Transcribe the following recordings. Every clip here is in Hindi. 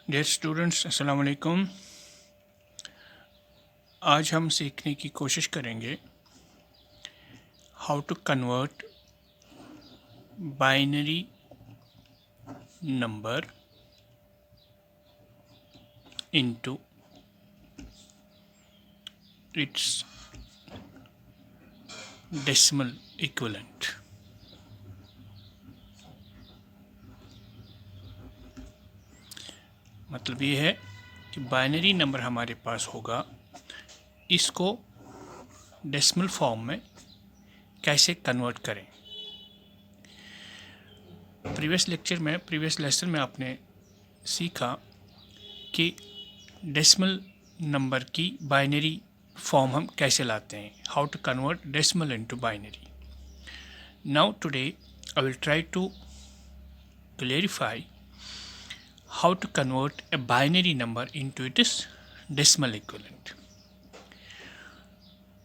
डियर स्टूडेंट्स, अस्सलाम वालेकुम। आज हम सीखने की कोशिश करेंगे how to convert binary number into its decimal equivalent. मतलब ये है कि बाइनरी नंबर हमारे पास होगा, इसको डेसिमल फॉर्म में कैसे कन्वर्ट करें। प्रीवियस लेसन में आपने सीखा कि डेसिमल नंबर की बाइनरी फॉर्म हम कैसे लाते हैं, how to convert decimal into binary. Now today I will try to clarify how to convert a binary number into its decimal equivalent।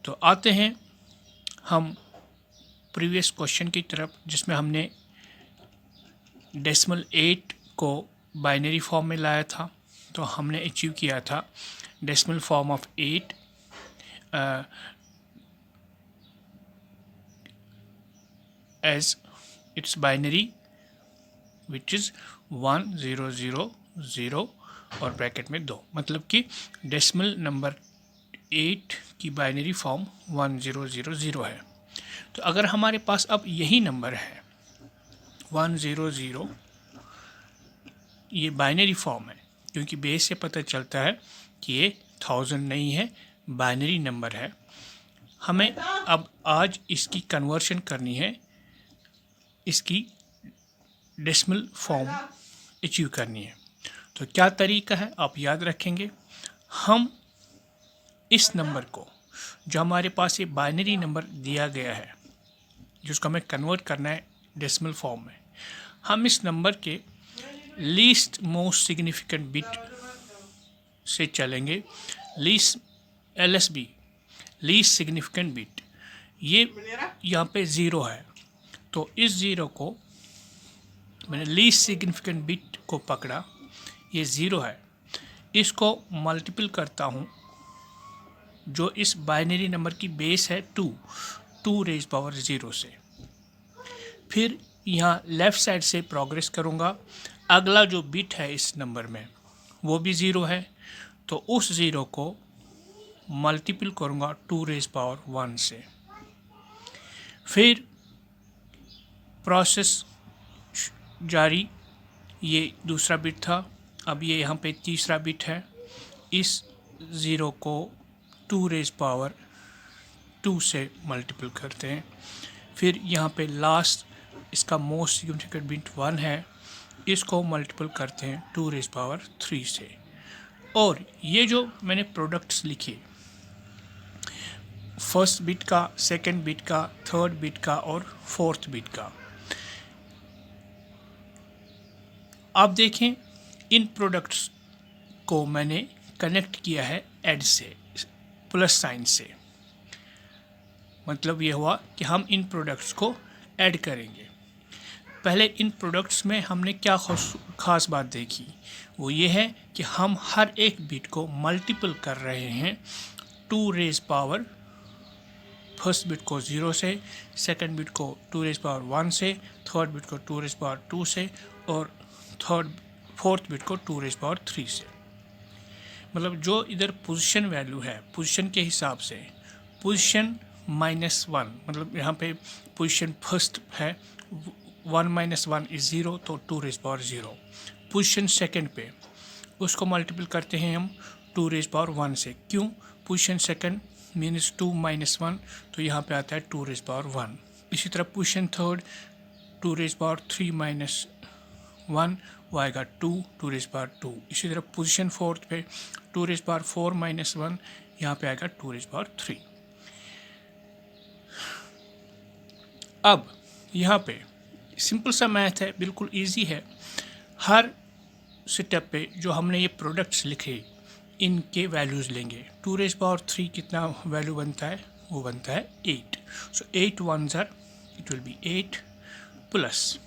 तो आते हैं हम प्रीवियस क्वेश्चन की तरफ, जिसमें हमने डेसिमल 8 को बाइनरी फॉर्म में लाया था। तो हमने अचीव किया था decimal form of 8 as its binary which is 1000 और ब्रैकेट में 2। मतलब कि डेसिमल नंबर 8 की बाइनरी फॉर्म 1000 है। तो अगर हमारे पास अब यही नंबर है 100, ये बाइनरी फॉर्म है, क्योंकि बेस से पता चलता है कि ये 1000 नहीं है, बाइनरी नंबर है। हमें अब आज इसकी कन्वर्शन करनी है, इसकी डेसिमल फॉर्म अचीव करनी है। तो क्या तरीका है आप याद रखेंगे। हम इस नंबर को, जो हमारे पास ये बाइनरी नंबर दिया गया है, जिसको हमें कन्वर्ट करना है डेसिमल फॉर्म में, हम इस नंबर के लीस्ट मोस्ट सिग्निफिकेंट बिट से चलेंगे। LSB, लीस्ट सिग्निफिकेंट बिट, ये यहाँ पे 0 है। तो इस 0 को मैंने लीस्ट सिग्निफिकेंट बिट को पकड़ा, ये 0 है। इसको मल्टीपल करता हूँ, जो इस बाइनरी नंबर की बेस है 2 रेज पावर 0 से। फिर यहाँ लेफ़्ट साइड से प्रोग्रेस करूँगा। अगला जो बिट है इस नंबर में वो भी 0 है, तो उस 0 को मल्टीपल करूँगा 2 रेज पावर 1 से। फिर प्रोसेस जारी, ये दूसरा बिट था, अब ये यहाँ पे तीसरा बिट है। इस 0 को 2 रेज पावर 2 से मल्टीपल करते हैं। फिर यहाँ पे लास्ट इसका मोस्ट सिग्निफिकेंट बिट 1 है, इसको मल्टीपल करते हैं 2 रेज पावर 3 से। और ये जो मैंने प्रोडक्ट्स लिखे, फर्स्ट बिट का, सेकंड बिट का, थर्ड बिट का और फोर्थ बिट का, आप देखें इन प्रोडक्ट्स को मैंने कनेक्ट किया है ऐड से, प्लस साइन से। मतलब ये हुआ कि हम इन प्रोडक्ट्स को ऐड करेंगे। पहले इन प्रोडक्ट्स में हमने क्या खास बात देखी, वो ये है कि हम हर एक बिट को मल्टीपल कर रहे हैं 2 रेज पावर, फर्स्ट बिट को 0 से, सेकंड बिट को 2 रेज पावर 1 से, थर्ड बिट को 2 रेज पावर 2 से और फोर्थ बिट को 2 रेज पावर 3 से। मतलब जो इधर पोजीशन वैल्यू है, पोजीशन के हिसाब से पोजीशन -1, मतलब यहाँ पे पोजीशन फर्स्ट है 1 - 1 इज 0, तो 2 रेज पावर 0। पोजीशन सेकंड पे उसको मल्टीपल करते हैं हम 2 रेज पावर 1 से। क्यों? पोजीशन सेकंड मीन्स 2 - 1, तो यहाँ पे आता है 2 रेज पावर 1। इसी तरह पोजीशन थर्ड 2 रेज पावर 3 - 1, वो आएगा 2 रेज पावर 2। इसी तरह पोजीशन फोर्थ पे 2 रेज पावर 4 - 1, यहाँ पे आएगा 2 रेज पावर 3। अब यहाँ पे सिंपल सा मैथ है, बिल्कुल इजी है। हर स्टेप पे जो हमने ये प्रोडक्ट्स लिखे, इनके वैल्यूज़ लेंगे। 2 रेज पावर 3 कितना वैल्यू बनता है, वो बनता है 8। सो 8 1s are, it will be 8 plus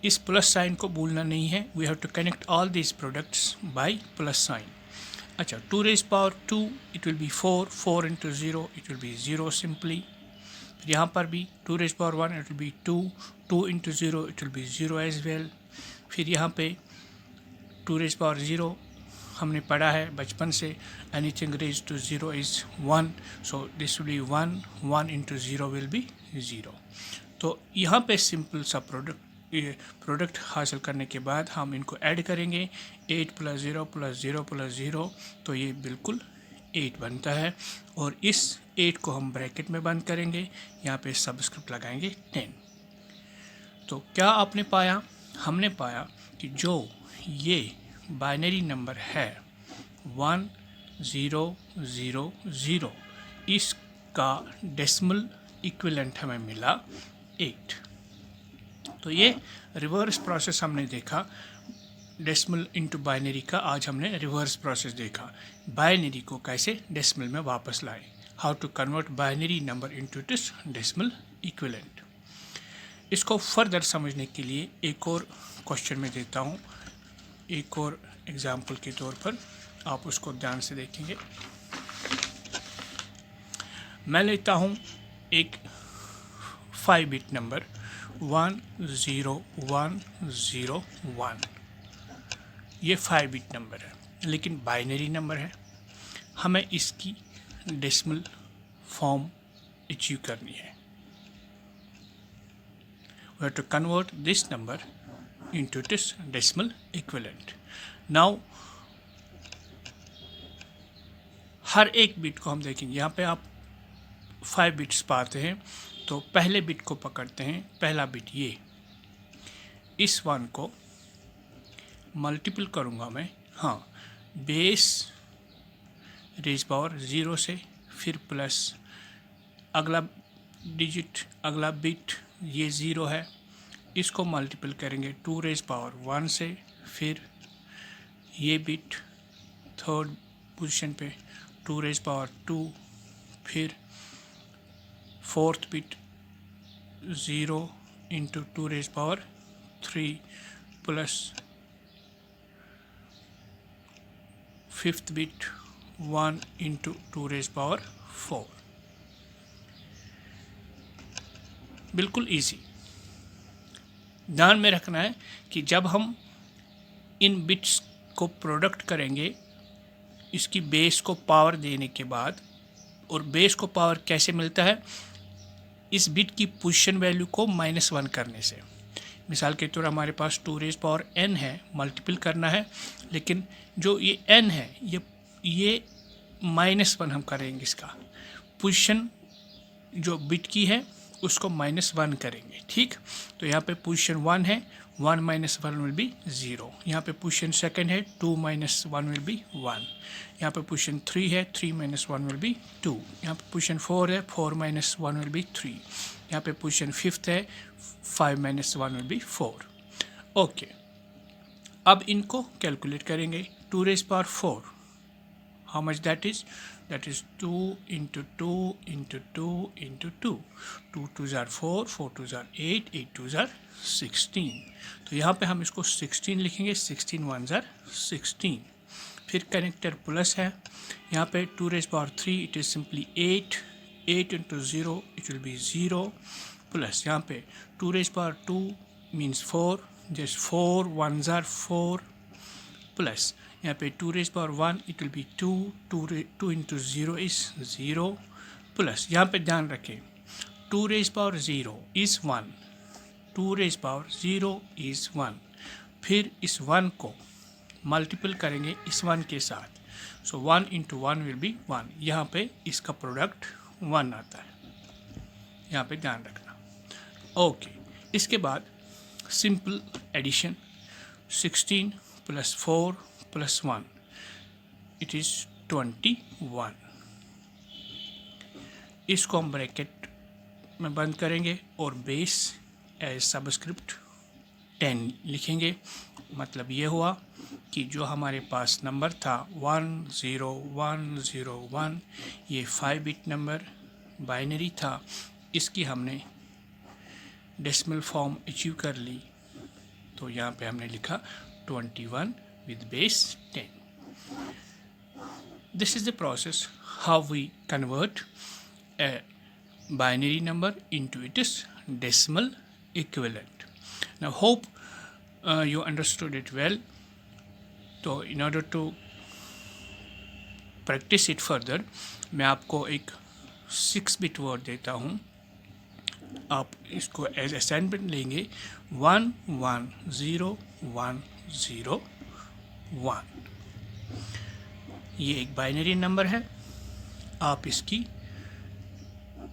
इस प्लस साइन को भूलना नहीं है, we have to connect all these products by plus sign. अच्छा, 2 raised power 2 it will be 4, 4 into 0 it will be 0 simply. फिर यहाँ पर भी 2 raised power 1 it will be 2, 2 into 0 it will be 0 as well. फिर यहाँ पे 2 raised power 0 हमने पढ़ा है बचपन से, anything raise to 0 is 1, so this will be 1, 1 into 0 will be 0। तो यहाँ पे सिंपल सा प्रोडक्ट हासिल करने के बाद हम इनको ऐड करेंगे, 8 + 0 + 0 + 0, तो ये बिल्कुल 8 बनता है। और इस 8 को हम ब्रैकेट में बंद करेंगे, यहाँ पे सबस्क्रिप्ट लगाएंगे 10। तो क्या आपने पाया? हमने पाया कि जो ये बाइनरी नंबर है 1 0 0 0, इसका डेसिमल इक्विवेलेंट हमें मिला 8। तो ये रिवर्स प्रोसेस हमने देखा डेसिमल इनटू बाइनरी का। आज हमने रिवर्स प्रोसेस देखा, बाइनरी को कैसे डेसिमल में वापस लाएं, how to convert binary number into this decimal equivalent. इसको फर्दर समझने के लिए एक और क्वेश्चन में देता हूँ, एक और एग्जाम्पल के तौर पर, आप उसको ध्यान से देखेंगे। मैं लेता हूँ एक 5 बिट नंबर 1 0 1 0 1। ये 5 बिट नंबर है लेकिन बाइनरी नंबर है, हमें इसकी डेसिमल फॉर्म अचीव करनी है। We have to convert this number into this decimal equivalent. Now हर एक बिट को हम देखेंगे, यहाँ पे आप 5 बिट्स पाते हैं, तो पहले बिट को पकड़ते हैं, पहला बिट ये, इस 1 को मल्टीपल करूँगा मैं, हाँ, बेस रेज पावर 0 से, फिर प्लस अगला डिजिट, अगला बिट ये 0 है, इसको मल्टीपल करेंगे 2 रेज पावर 1 से, फिर ये बिट थर्ड पोजीशन पे 2 रेज पावर 2, फिर fourth bit 0 into 2 raise power 3 plus fifth bit 1 into 2 raise power 4। बिल्कुल इजी। ध्यान में रखना है कि जब हम इन बिट्स को प्रोडक्ट करेंगे, इसकी बेस को पावर देने के बाद, और बेस को पावर कैसे मिलता है, इस बिट की पोजीशन वैल्यू को -1 करने से। मिसाल के तौर हमारे पास 2 रेज पावर n है, मल्टीपल करना है, लेकिन जो ये n है ये -1 हम करेंगे, इसका पोजीशन जो बिट की है उसको -1 करेंगे, ठीक। तो यहाँ पे पोजीशन 1 है, 1 - 1 विल बी 0। यहाँ पे पोजीशन सेकंड है, 2 - 1 विल बी 1। यहाँ पे पोजीशन 3 है, 3 - 1 विल बी 2। यहाँ पे पोजीशन 4 है, 4 - 1 विल बी 3। यहाँ पे पोजीशन 5th है, 5 - 1 विल बी 4। ओके, अब इनको कैलकुलेट करेंगे। 2 raise power 4, how much that is 2 into 2 into 2 into 2, 2 2s are 4, 4 2s are 8, 8 2s are 16। तो यहाँ पे हम इसको 16 लिखेंगे, 16 1s are 16। फिर कनेक्टर प्लस है, यहाँ पे 2 raise power 3 it is simply 8, 8 into 0 it will be 0, plus यहाँ पे 2 raise power 2 means 4, just 4 1s are 4, plus यहाँ पे 2 raise power 1 it will be 2, 2 into 0 is 0, plus यहाँ पे ध्यान रखें 2 raise power 0 is 1, 2 raise power 0 is 1। फिर इस 1 को मल्टीपल करेंगे इस 1 के साथ, सो 1 into 1 विल बी 1। यहाँ पे इसका प्रोडक्ट 1 आता है, यहाँ पे ध्यान रखना। ओके, इसके बाद सिंपल एडिशन, 16 + 4 + 1 इट इज़ 21। इसको हम ब्रैकेट में बंद करेंगे और बेस एज सबस्क्रिप्ट 10 लिखेंगे। मतलब ये हुआ कि जो हमारे पास नंबर था 1 0 1 0 1, ये 5 बिट नंबर बाइनरी था, इसकी हमने डेसिमल फॉर्म अचीव कर ली तो यहाँ पे हमने लिखा 21 with base 10. This is the process how we convert a binary number into its decimal equivalent. Now hope you understood it well. तो in order to practice it further, मैं आपको एक 6-bit word देता हूँ. आप इसको एज असाइनमेंट लेंगे 110101. ये एक बाइनरी नंबर है. आप इसकी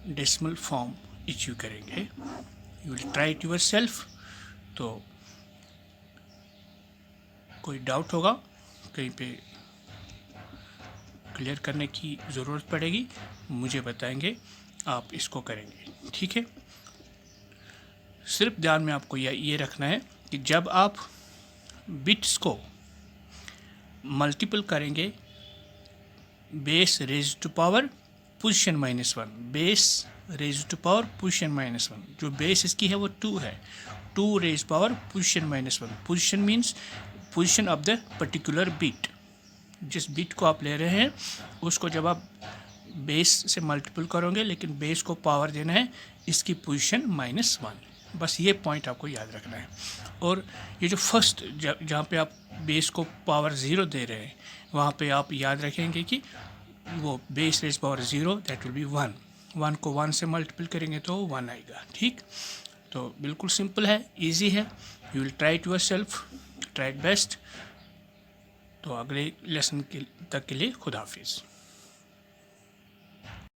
डेसिमल फॉर्म इश्यू करेंगे. You will try it your self. तो कोई डाउट होगा, कहीं पे क्लियर करने की ज़रूरत पड़ेगी, मुझे बताएंगे, आप इसको करेंगे. ठीक है. सिर्फ ध्यान में आपको ये रखना है कि जब आप बिट्स को मल्टीपल करेंगे base raise to power position -1, base raise to power position -1, जो बेस इसकी है वो 2 है. 2 raise power position -1. Position means position of the particular bit. जिस बिट को आप ले रहे हैं उसको जब आप बेस से मल्टीपल करोगे, लेकिन बेस को पावर देना है इसकी पोजीशन -1. बस ये पॉइंट आपको याद रखना है. और ये जो फर्स्ट जहाँ पे आप बेस को पावर 0 दे रहे हैं, वहाँ पे आप याद रखेंगे कि वो base raise power 0 that will be 1. 1 को 1 से मल्टीपल करेंगे तो 1 आएगा. ठीक. तो बिल्कुल सिंपल है, इजी है. You will try it yourself, try it best. तो अगले लेसन तक के लिए खुदा हाफिज़.